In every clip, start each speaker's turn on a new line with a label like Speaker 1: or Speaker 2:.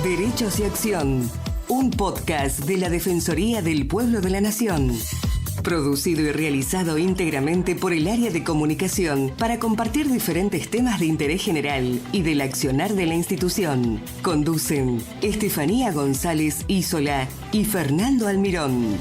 Speaker 1: Derechos y Acción, un podcast de la Defensoría del Pueblo de la Nación. Producido y realizado íntegramente por el área de comunicación para compartir diferentes temas de interés general y del accionar de la institución. Conducen Estefanía González Isola y Fernando Almirón.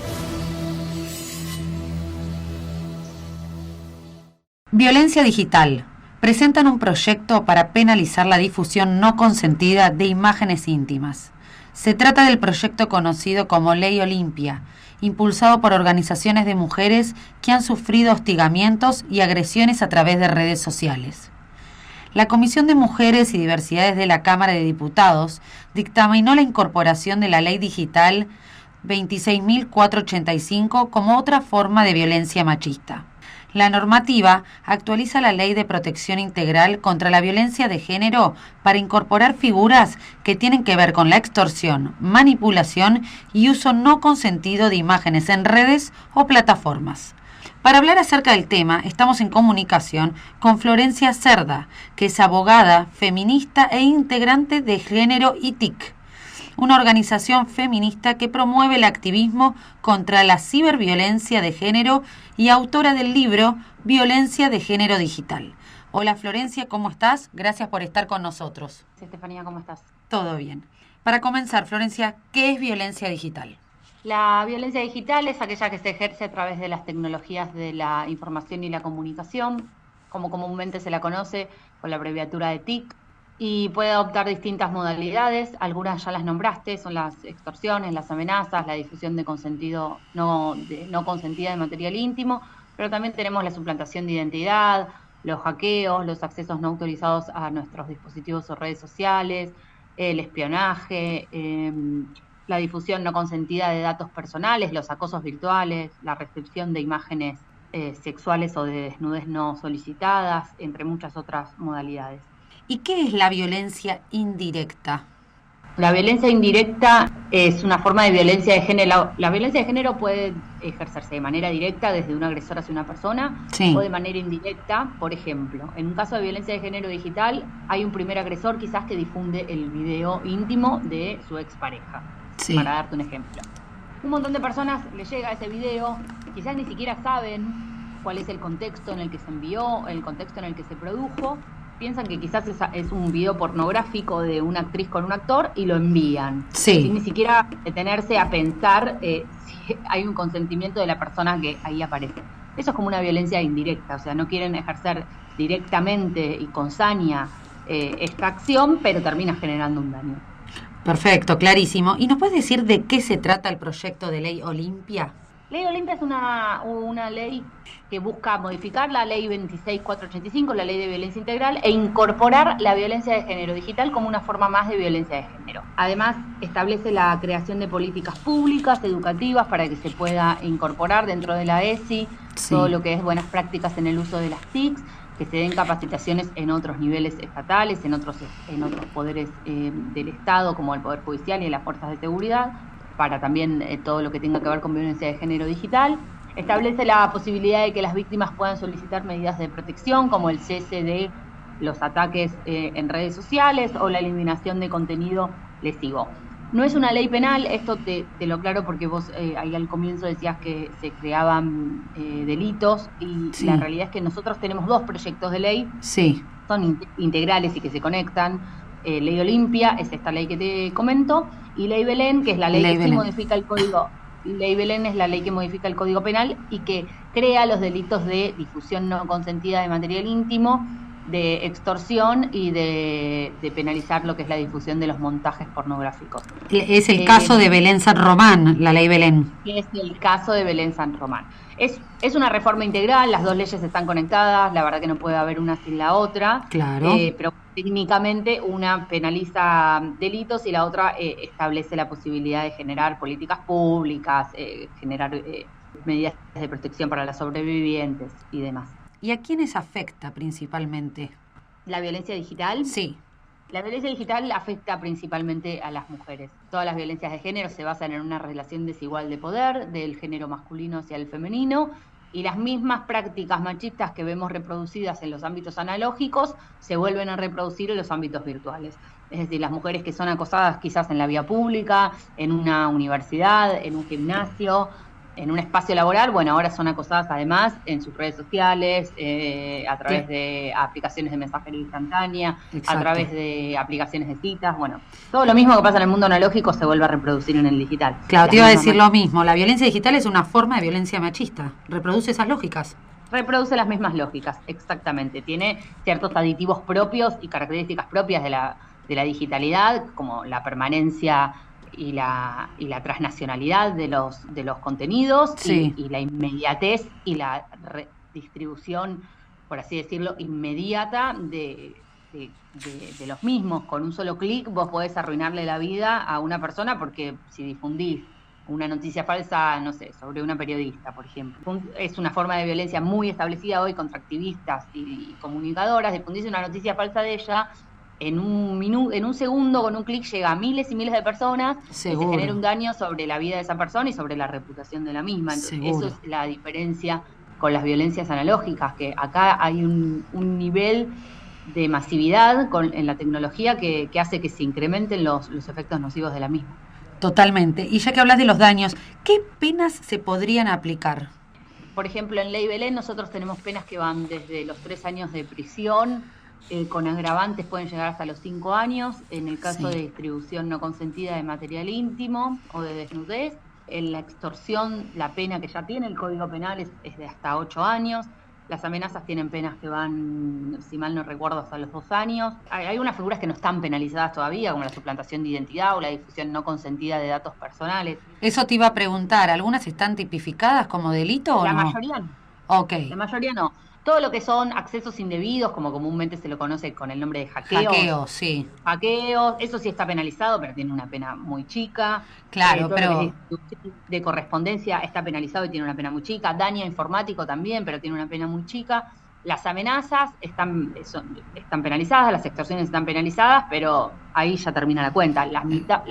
Speaker 2: Violencia digital. Presentan un proyecto para penalizar la difusión no consentida de imágenes íntimas. Se trata del proyecto conocido como Ley Olimpia, impulsado por organizaciones de mujeres que han sufrido hostigamientos y agresiones a través de redes sociales. La Comisión de Mujeres y Diversidades de la Cámara de Diputados dictaminó la incorporación de la Ley Digital 26.485 como otra forma de violencia machista. La normativa actualiza la Ley de Protección Integral contra la Violencia de Género para incorporar figuras que tienen que ver con la extorsión, manipulación y uso no consentido de imágenes en redes o plataformas. Para hablar acerca del tema, estamos en comunicación con Florencia Cerda, que es abogada, feminista e integrante de Género y TIC, una organización feminista que promueve el activismo contra la ciberviolencia de género y autora del libro Violencia de Género Digital. Hola Florencia, ¿cómo estás? Gracias por estar con nosotros.
Speaker 3: Sí, Estefanía, ¿cómo estás?
Speaker 2: Todo bien. Para comenzar, Florencia, ¿qué es violencia digital?
Speaker 3: La violencia digital es aquella que se ejerce a través de las tecnologías de la información y la comunicación, como comúnmente se la conoce con la abreviatura de TIC, y puede adoptar distintas modalidades. Algunas ya las nombraste, son las extorsiones, las amenazas, la difusión de consentido no consentida de material íntimo, pero también tenemos la suplantación de identidad, los hackeos, los accesos no autorizados a nuestros dispositivos o redes sociales, el espionaje, la difusión no consentida de datos personales, los acosos virtuales, la recepción de imágenes sexuales o de desnudez no solicitadas, entre muchas otras modalidades.
Speaker 2: ¿Y qué es la violencia indirecta?
Speaker 3: La violencia indirecta es una forma de violencia de género. La violencia de género puede ejercerse de manera directa desde un agresor hacia una persona, sí, o de manera indirecta. Por ejemplo, en un caso de violencia de género digital hay un primer agresor quizás que difunde el video íntimo de su expareja, sí, para darte un ejemplo. Un montón de personas les llega ese video, quizás ni siquiera saben cuál es el contexto en el que se envió, el contexto en el que se produjo. Piensan que quizás es un video pornográfico de una actriz con un actor y lo envían, sí, sin ni siquiera detenerse a pensar si hay un consentimiento de la persona que ahí aparece. Eso es como una violencia indirecta, o sea, no quieren ejercer directamente y con saña esta acción, pero termina generando un daño.
Speaker 2: Perfecto, clarísimo. ¿Y nos puedes decir de qué se trata el proyecto de Ley Olimpia?
Speaker 3: Ley Olimpia es una ley que busca modificar la Ley 26.485, la Ley de Violencia Integral, e incorporar la violencia de género digital como una forma más de violencia de género. Además, establece la creación de políticas públicas, educativas, para que se pueda incorporar dentro de la ESI, sí, todo lo que es buenas prácticas en el uso de las TICs, que se den capacitaciones en otros niveles estatales, en otros poderes del Estado, como el Poder Judicial y en las fuerzas de seguridad, para también todo lo que tenga que ver con violencia de género digital. Establece la posibilidad de que las víctimas puedan solicitar medidas de protección, como el cese de los ataques en redes sociales o la eliminación de contenido lesivo. No es una ley penal, esto te lo aclaro porque vos ahí al comienzo decías que se creaban delitos y sí, la realidad es que nosotros tenemos dos proyectos de ley, sí, son integrales y que se conectan. Ley Olimpia es esta ley que te comento, y Ley Belén, que es la ley que sí modifica el código. Ley Belén es la ley que modifica el Código Penal y que crea los delitos de difusión no consentida de material íntimo, de extorsión y de penalizar lo que es la difusión de los montajes pornográficos.
Speaker 2: Es el caso de Belén San Román, la Ley Belén.
Speaker 3: Es el caso de Belén San Román. Es una reforma integral, las dos leyes están conectadas, la verdad que no puede haber una sin la otra. Claro. Pero técnicamente una penaliza delitos y la otra establece la posibilidad de generar políticas públicas, generar medidas de protección para las sobrevivientes y demás.
Speaker 2: ¿Y a quiénes afecta principalmente?
Speaker 3: ¿La violencia digital?
Speaker 2: Sí.
Speaker 3: La violencia digital afecta principalmente a las mujeres. Todas las violencias de género se basan en una relación desigual de poder, del género masculino hacia el femenino, Y las mismas prácticas machistas que vemos reproducidas en los ámbitos analógicos se vuelven a reproducir en los ámbitos virtuales. Es decir, las mujeres que son acosadas quizás en la vía pública, en una universidad, en un gimnasio, en un espacio laboral, bueno, ahora son acosadas además en sus redes sociales, a través de aplicaciones de mensajería instantánea, a través de aplicaciones de citas, bueno, todo lo mismo que pasa en el mundo analógico se vuelve a reproducir en el digital.
Speaker 2: Claro, te iba a decir lo mismo, la violencia digital es una forma de violencia machista, reproduce esas lógicas.
Speaker 3: Reproduce las mismas lógicas, exactamente, tiene ciertos aditivos propios y características propias de la digitalidad, como la permanencia y la transnacionalidad de los contenidos, sí, y la inmediatez y la distribución, por así decirlo, inmediata de los mismos. Con un solo clic vos podés arruinarle la vida a una persona, porque si difundís una noticia falsa, no sé, sobre una periodista, por ejemplo, es una forma de violencia muy establecida hoy contra activistas y comunicadoras. Difundís una noticia falsa de ella, en un segundo, con un clic, llega a miles y miles de personas. Seguro. Y se genera un daño sobre la vida de esa persona y sobre la reputación de la misma. Entonces, eso es la diferencia con las violencias analógicas, que acá hay un nivel de masividad en la tecnología que hace que se incrementen los efectos nocivos de la misma.
Speaker 2: Totalmente. Y ya que hablas de los daños, ¿qué penas se podrían aplicar?
Speaker 3: Por ejemplo, en Ley Belén nosotros tenemos penas que van desde los 3 años de prisión, con agravantes pueden llegar hasta los 5 años, en el caso de distribución no consentida de material íntimo o de desnudez. En la extorsión, la pena que ya tiene el Código Penal es de hasta 8 años. Las amenazas tienen penas que van, si mal no recuerdo, hasta los 2 años. Hay unas figuras que no están penalizadas todavía, como la suplantación de identidad o la difusión no consentida de datos personales.
Speaker 2: Eso te iba a preguntar, ¿algunas están tipificadas como delito o no?
Speaker 3: La mayoría no.
Speaker 2: Okay.
Speaker 3: La mayoría no. Todo lo que son accesos indebidos, como comúnmente se lo conoce con el nombre de hackeos.
Speaker 2: Hackeos, sí.
Speaker 3: Hackeos, eso sí está penalizado, pero tiene una pena muy chica.
Speaker 2: Claro, pero
Speaker 3: de correspondencia está penalizado y tiene una pena muy chica. Daño informático también, pero tiene una pena muy chica. Las amenazas están penalizadas, las extorsiones están penalizadas, pero ahí ya termina la cuenta.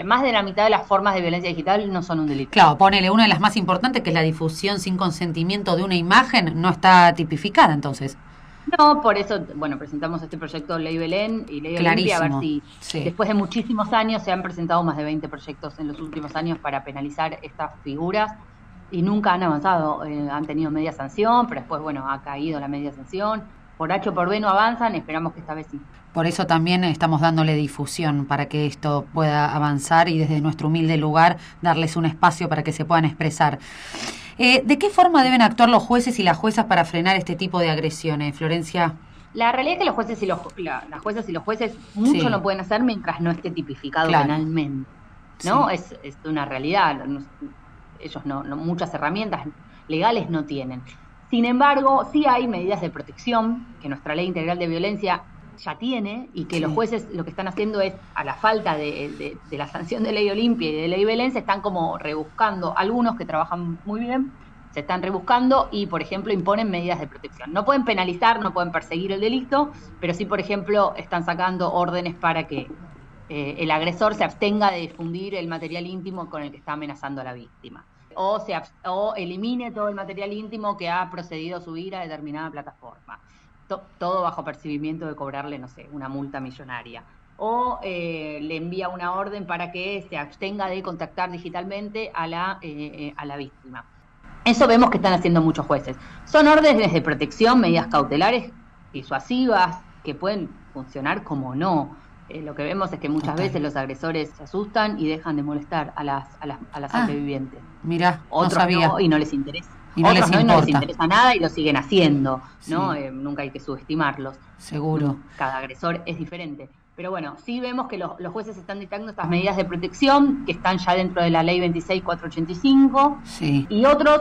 Speaker 3: Más de la mitad de las formas de violencia digital no son un delito.
Speaker 2: Claro, ponele, una de las más importantes, que es la difusión sin consentimiento de una imagen, no está tipificada entonces.
Speaker 3: No, por eso, bueno, presentamos este proyecto Ley Belén y Ley Olimpia, a ver si después de muchísimos años se han presentado más de 20 proyectos en los últimos años para penalizar estas figuras. Y nunca han avanzado, han tenido media sanción, pero después, bueno, ha caído la media sanción. Por H o por B no avanzan, esperamos que esta vez sí.
Speaker 2: Por eso también estamos dándole difusión para que esto pueda avanzar y desde nuestro humilde lugar darles un espacio para que se puedan expresar. ¿De qué forma deben actuar los jueces y las juezas para frenar este tipo de agresiones, Florencia?
Speaker 3: La realidad es que los jueces y las juezas y los jueces mucho no pueden hacer mientras no esté tipificado penalmente, ¿no? Sí. Es una realidad. Ellos muchas herramientas legales no tienen. Sin embargo, sí hay medidas de protección que nuestra Ley Integral de Violencia ya tiene, y que los jueces lo que están haciendo es, a la falta de la sanción de Ley Olimpia y de Ley Belén, se están como rebuscando. Algunos que trabajan muy bien se están rebuscando y, por ejemplo, imponen medidas de protección. No pueden penalizar, no pueden perseguir el delito, pero sí, por ejemplo, están sacando órdenes para que el agresor se abstenga de difundir el material íntimo con el que está amenazando a la víctima. O elimine todo el material íntimo que ha procedido a subir a determinada plataforma. Todo bajo percibimiento de cobrarle, no sé, una multa millonaria. O le envía una orden para que se abstenga de contactar digitalmente a la víctima. Eso vemos que están haciendo muchos jueces. Son órdenes de protección, medidas cautelares, disuasivas, que pueden funcionar como no. Lo que vemos es que muchas veces los agresores se asustan y dejan de molestar a las sobrevivientes.
Speaker 2: Mirá,
Speaker 3: otros
Speaker 2: no sabía.
Speaker 3: No, y no les interesa.
Speaker 2: Y no
Speaker 3: otros
Speaker 2: les
Speaker 3: no les interesa nada y lo siguen haciendo, ¿no?
Speaker 2: Sí.
Speaker 3: Nunca hay que subestimarlos.
Speaker 2: Seguro.
Speaker 3: Cada agresor es diferente. Pero bueno, sí vemos que los jueces están dictando estas medidas de protección que están ya dentro de la Ley 26485.
Speaker 2: Sí.
Speaker 3: Y otros,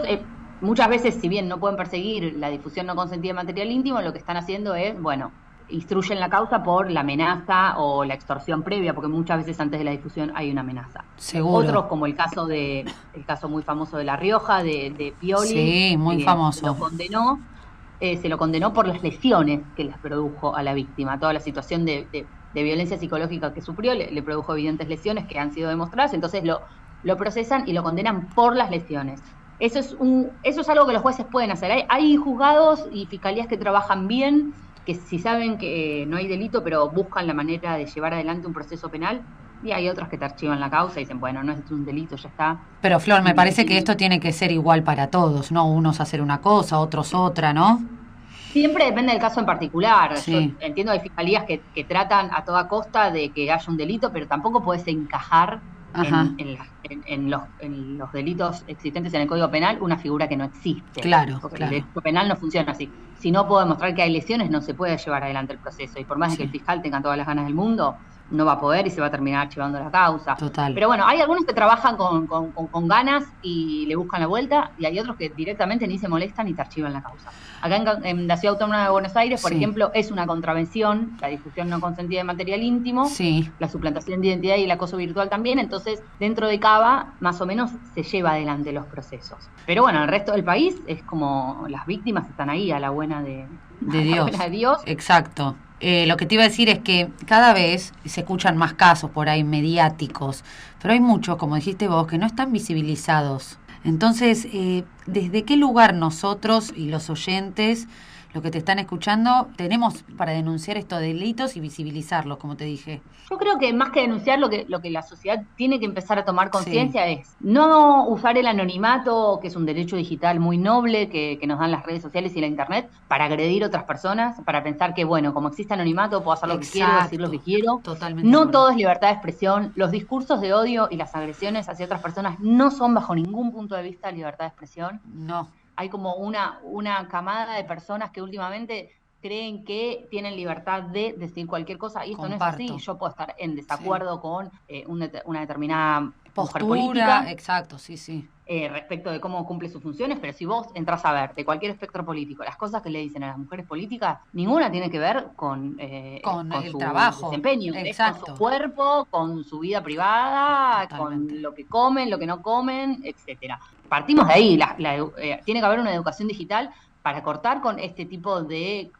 Speaker 3: muchas veces, si bien no pueden perseguir la difusión no consentida de material íntimo, lo que están haciendo es, bueno, instruyen la causa por la amenaza o la extorsión previa, porque muchas veces antes de la difusión hay una amenaza.
Speaker 2: Seguro.
Speaker 3: Otros, como el caso muy famoso de La Rioja, de Pioli.
Speaker 2: Sí, muy famoso.
Speaker 3: Se lo condenó por las lesiones que les produjo a la víctima. Toda la situación de violencia psicológica que sufrió le produjo evidentes lesiones que han sido demostradas, entonces lo procesan y lo condenan por las lesiones. Eso es algo que los jueces pueden hacer. Hay juzgados y fiscalías que trabajan bien, que si saben que no hay delito, pero buscan la manera de llevar adelante un proceso penal, y hay otros que te archivan la causa y dicen, bueno, no es un delito, ya está.
Speaker 2: Pero Flor, me parece que esto tiene que ser igual para todos, ¿no? Unos hacer una cosa, otros otra, ¿no?
Speaker 3: Siempre depende del caso en particular.
Speaker 2: Sí.
Speaker 3: Yo entiendo, hay fiscalías que tratan a toda costa de que haya un delito, pero tampoco podés encajar en los delitos existentes en el Código Penal una figura que no existe.
Speaker 2: Claro,
Speaker 3: porque
Speaker 2: claro.
Speaker 3: el derecho penal no funciona así. Si no puedo demostrar que hay lesiones, no se puede llevar adelante el proceso. Y por más de que el fiscal tenga todas las ganas del mundo, no va a poder y se va a terminar archivando la causa.
Speaker 2: Total.
Speaker 3: Pero bueno, hay algunos que trabajan con ganas y le buscan la vuelta, y hay otros que directamente ni se molestan ni te archivan la causa. Acá en la Ciudad Autónoma de Buenos Aires, por ejemplo, es una contravención la difusión no consentida de material íntimo, la suplantación de identidad y el acoso virtual también. Entonces, dentro de Cava, más o menos se lleva adelante los procesos. Pero bueno, el resto del país es como las víctimas están ahí a la buena de Dios. La buena de Dios.
Speaker 2: Exacto. Lo que te iba a decir es que cada vez se escuchan más casos por ahí mediáticos, pero hay muchos, como dijiste vos, que no están visibilizados. Entonces, ¿desde qué lugar nosotros y los oyentes, los que te están escuchando, tenemos para denunciar estos delitos y visibilizarlos, como te dije?
Speaker 3: Yo creo que más que denunciar, lo que la sociedad tiene que empezar a tomar conciencia es no usar el anonimato, que es un derecho digital muy noble que nos dan las redes sociales y la internet, para agredir a otras personas, para pensar que, bueno, como existe anonimato, puedo hacer lo que quiero, decir lo que quiero.
Speaker 2: Totalmente.
Speaker 3: No todo es libertad de expresión. Los discursos de odio y las agresiones hacia otras personas no son bajo ningún punto de vista libertad de expresión.
Speaker 2: No.
Speaker 3: Hay como una camada de personas que últimamente creen que tienen libertad de decir cualquier cosa, y esto no es así. Yo puedo estar en desacuerdo con una determinada
Speaker 2: postura,
Speaker 3: mujer política,
Speaker 2: exacto,
Speaker 3: respecto de cómo cumple sus funciones, pero si vos entras a ver de cualquier espectro político las cosas que le dicen a las mujeres políticas, ninguna tiene que ver con el su
Speaker 2: trabajo,
Speaker 3: desempeño,
Speaker 2: exacto.
Speaker 3: con su cuerpo, con su vida privada, con lo que comen, lo que no comen, etcétera. Partimos de ahí. Tiene que haber una educación digital para cortar con este tipo de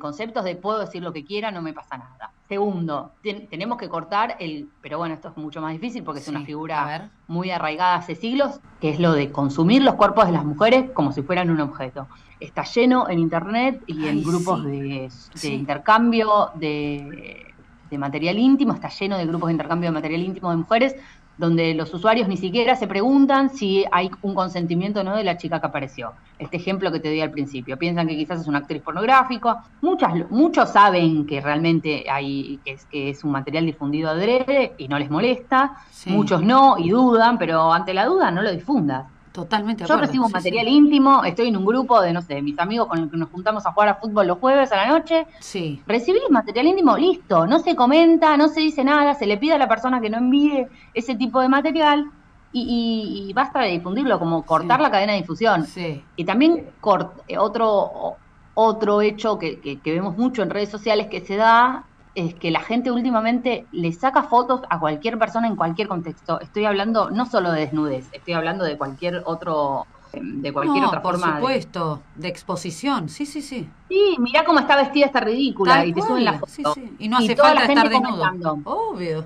Speaker 3: conceptos de puedo decir lo que quiera, no me pasa nada. Segundo, tenemos que cortar pero bueno, esto es mucho más difícil porque es una figura muy arraigada hace siglos, que es lo de consumir los cuerpos de las mujeres como si fueran un objeto. Está lleno en internet y en grupos de intercambio de material íntimo, está lleno de grupos de intercambio de material íntimo de mujeres, donde los usuarios ni siquiera se preguntan si hay un consentimiento o no de la chica que apareció. Este ejemplo que te di al principio. Piensan que quizás es una actriz pornográfica. Muchos saben que realmente que es un material difundido adrede y no les molesta. Muchos no y dudan, pero ante la duda no lo difundas.
Speaker 2: Totalmente.
Speaker 3: Yo recibo material íntimo, estoy en un grupo de, no sé, mis amigos con los que nos juntamos a jugar a fútbol los jueves a la noche. Recibí material íntimo, listo, no se comenta, no se dice nada, se le pide a la persona que no envíe ese tipo de material y basta de difundirlo, como cortar la cadena de difusión. Y también otro hecho que vemos mucho en redes sociales que se da es que la gente últimamente le saca fotos a cualquier persona en cualquier contexto. Estoy hablando no solo de desnudez, estoy hablando de cualquier otra forma.
Speaker 2: Por supuesto, de exposición, sí.
Speaker 3: Sí, mirá cómo está vestida esta ridícula. Tal y te cual. Suben la foto.
Speaker 2: Y no hace falta estar desnudo. Obvio,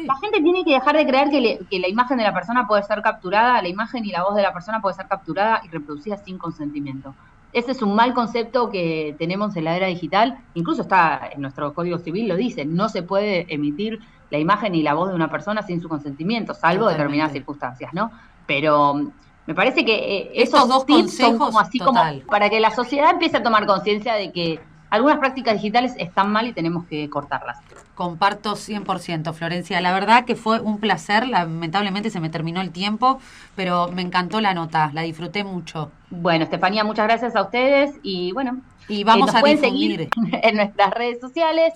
Speaker 3: La gente tiene que dejar de creer que la imagen de la persona puede ser capturada, la imagen y la voz de la persona puede ser capturada y reproducida sin consentimiento. Ese es un mal concepto que tenemos en la era digital. Incluso está en nuestro Código Civil, lo dice, no se puede emitir la imagen y la voz de una persona sin su consentimiento, salvo determinadas circunstancias, ¿no? Pero me parece que esos
Speaker 2: dos
Speaker 3: tips son
Speaker 2: consejos,
Speaker 3: como así como para que la sociedad empiece a tomar conciencia de que algunas prácticas digitales están mal y tenemos que cortarlas.
Speaker 2: Comparto 100%, Florencia. La verdad que fue un placer. Lamentablemente se me terminó el tiempo, pero me encantó la nota. La disfruté mucho.
Speaker 3: Bueno, Estefanía, muchas gracias a ustedes y bueno.
Speaker 2: Y vamos a
Speaker 3: pueden
Speaker 2: difundir
Speaker 3: seguir en nuestras redes sociales,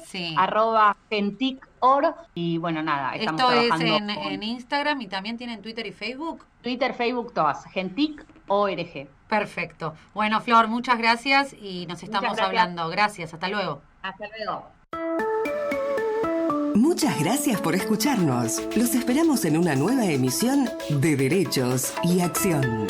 Speaker 3: @gentic.org. Y bueno, nada, estamos trabajando.
Speaker 2: Esto es en Instagram y también tienen Twitter y Facebook.
Speaker 3: Twitter, Facebook, todas. Gentic.org.
Speaker 2: Perfecto. Bueno, Flor, muchas gracias y nos estamos hablando. Gracias, hasta luego.
Speaker 3: Hasta luego.
Speaker 1: Muchas gracias por escucharnos. Los esperamos en una nueva emisión de Derechos y Acción.